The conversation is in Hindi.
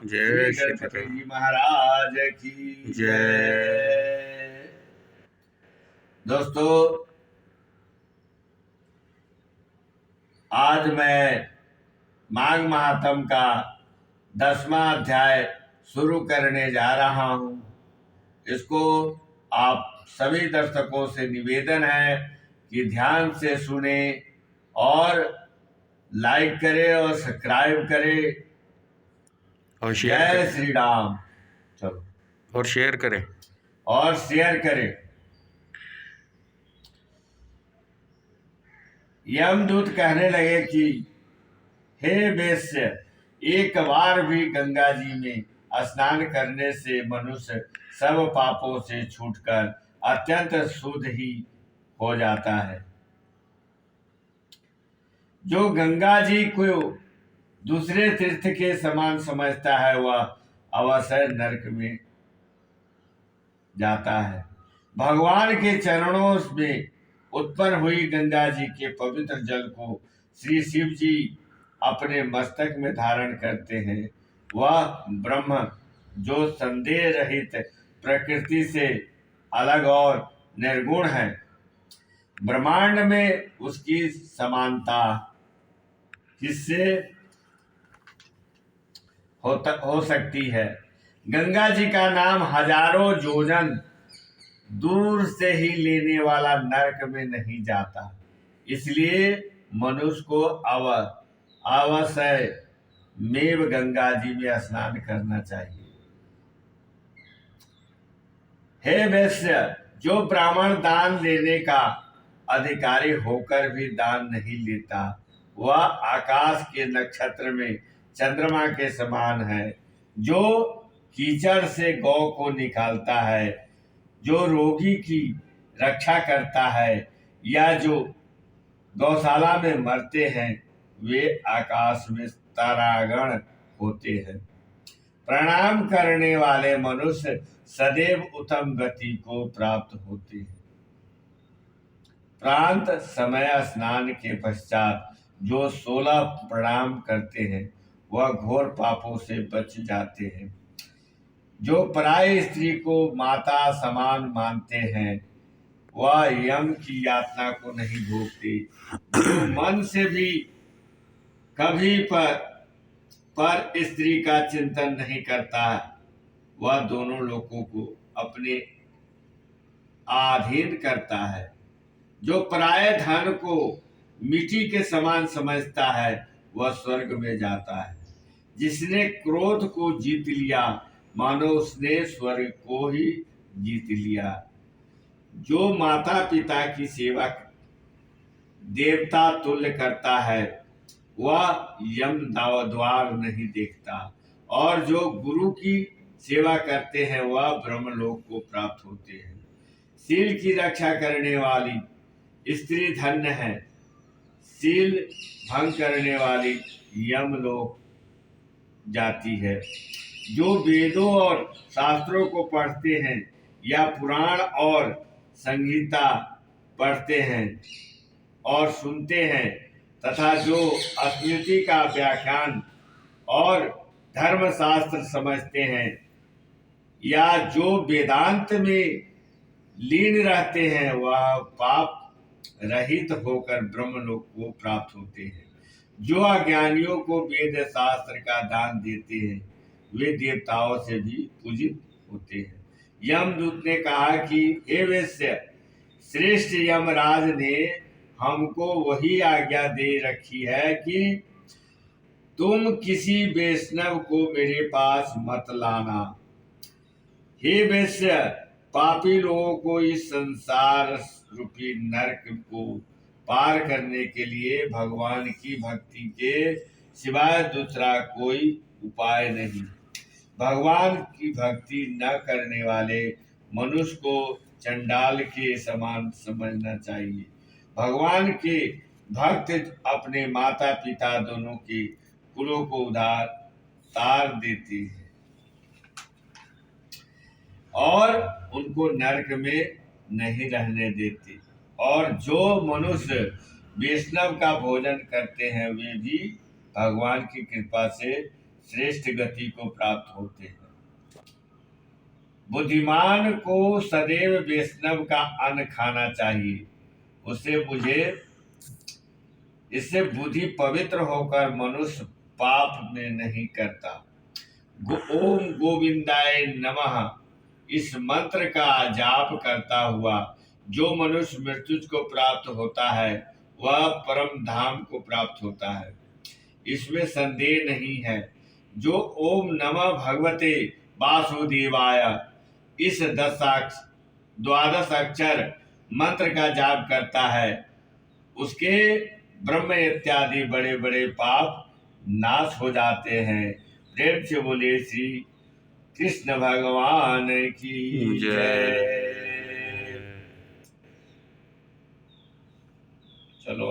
जय श्री गणपति जी महाराज की जय। दोस्तों, आज मैं माघ महात्म का 10वां अध्याय शुरू करने जा रहा हूं। इसको आप सभी दर्शकों से निवेदन है कि ध्यान से सुने और लाइक करें और सब्सक्राइब करें। और शेयर जय करें श्री राम। चलो, और शेयर करें। और शेयर करें। यमदूत कहने लगे कि हे वेश्य, एक बार भी गंगा जी में स्नान करने से मनुष्य सब पापों से छूटकर अत्यंत शुद्ध ही हो जाता है। जो गंगा जी को दूसरे तीर्थ के समान समझता है वह अवश्य नरक में जाता है। भगवान के चरणों में उत्पन्न हुई गंगा जी के पवित्र जल को श्री शिव जी अपने मस्तक में धारण करते हैं। वह ब्रह्म जो संदेह रहित प्रकृति से अलग और निर्गुण है, ब्रह्मांड में उसकी समानता किससे हो सकती है। गंगा जी का नाम हजारों योजन दूर से ही लेने वाला नरक में नहीं जाता, इसलिए मनुष्य को अवश्य मेव गंगा जी में स्नान करना चाहिए। हे वैश्य, जो ब्राह्मण दान लेने का अधिकारी होकर भी दान नहीं लेता, वह आकाश के नक्षत्र में चंद्रमा के समान है। जो कीचड़ से गौ को निकालता है, जो रोगी की रक्षा करता है, या जो गौशाला में मरते हैं, वे आकाश में तारागण होते हैं। प्रणाम करने वाले मनुष्य सदैव उत्तम गति को प्राप्त होते हैं। प्रांत समय स्नान के पश्चात जो 16 प्रणाम करते हैं वह घोर पापों से बच जाते हैं। जो पराई स्त्री को माता समान मानते हैं वह यम की यातना को नहीं भोगते। जो मन से भी कभी पर स्त्री का चिंतन नहीं करता, वह दोनों लोगों को अपने अधीन करता है। जो पराये धन को मिट्टी के समान समझता है वह स्वर्ग में जाता है। जिसने क्रोध को जीत लिया मानो उसने स्वर्ग को ही जीत लिया। जो माता पिता की सेवा देवता तुल्य करता है वह यम द्वार नहीं देखता, और जो गुरु की सेवा करते हैं वह ब्रह्मलोक को प्राप्त होते हैं। शील की रक्षा करने वाली स्त्री धन्य है। शील भंग करने वाली यमलोक जाती है। जो वेदों और शास्त्रों को पढ़ते हैं या पुराण और संगीता पढ़ते हैं और सुनते हैं, तथा जो स्मृति का व्याख्यान और धर्मशास्त्र समझते हैं, या जो वेदांत में लीन रहते हैं, वह पाप रहित होकर ब्रह्मलोक को प्राप्त होते हैं। जो अज्ञानियों को वेद शास्त्र का दान देते हैं वे देवताओं से भी पूजित होते हैं। यमदूत ने कहा कि हे वैश्य, श्रेष्ठ यमराज ने हमको वही आज्ञा दे रखी है कि तुम किसी वैष्णव को मेरे पास मत लाना। हे वैश्य, पापी लोगों को इस संसार रूपी नरक को पार करने के लिए भगवान की भक्ति के सिवाय दूसरा कोई उपाय नहीं। भगवान की भक्ति न करने वाले मनुष्य को चंडाल के समान समझना चाहिए। भगवान के भक्त अपने माता पिता दोनों के कुलों को तार देते हैं और उनको नरक में नहीं रहने देते। और जो मनुष्य वैष्णव का भोजन करते हैं वे भी भगवान की कृपा से श्रेष्ठ गति को प्राप्त होते हैं। बुद्धिमान को सदैव वैष्णव का अन्न खाना चाहिए। इससे बुद्धि पवित्र होकर मनुष्य पाप में नहीं करता। ओम गोविंदाय नमः इस मंत्र का जाप करता हुआ जो मनुष्य मृत्यु को प्राप्त होता है वह परम धाम को प्राप्त होता है, इसमें संदेह नहीं है। जो ओम नमः भगवते वासुदेवाय इस द्वादश अक्षर मंत्र का जाप करता है उसके ब्रह्म इत्यादि बड़े बड़े पाप नाश हो जाते हैं। प्रेम से बोले श्री कृष्ण भगवान की जय। चलो।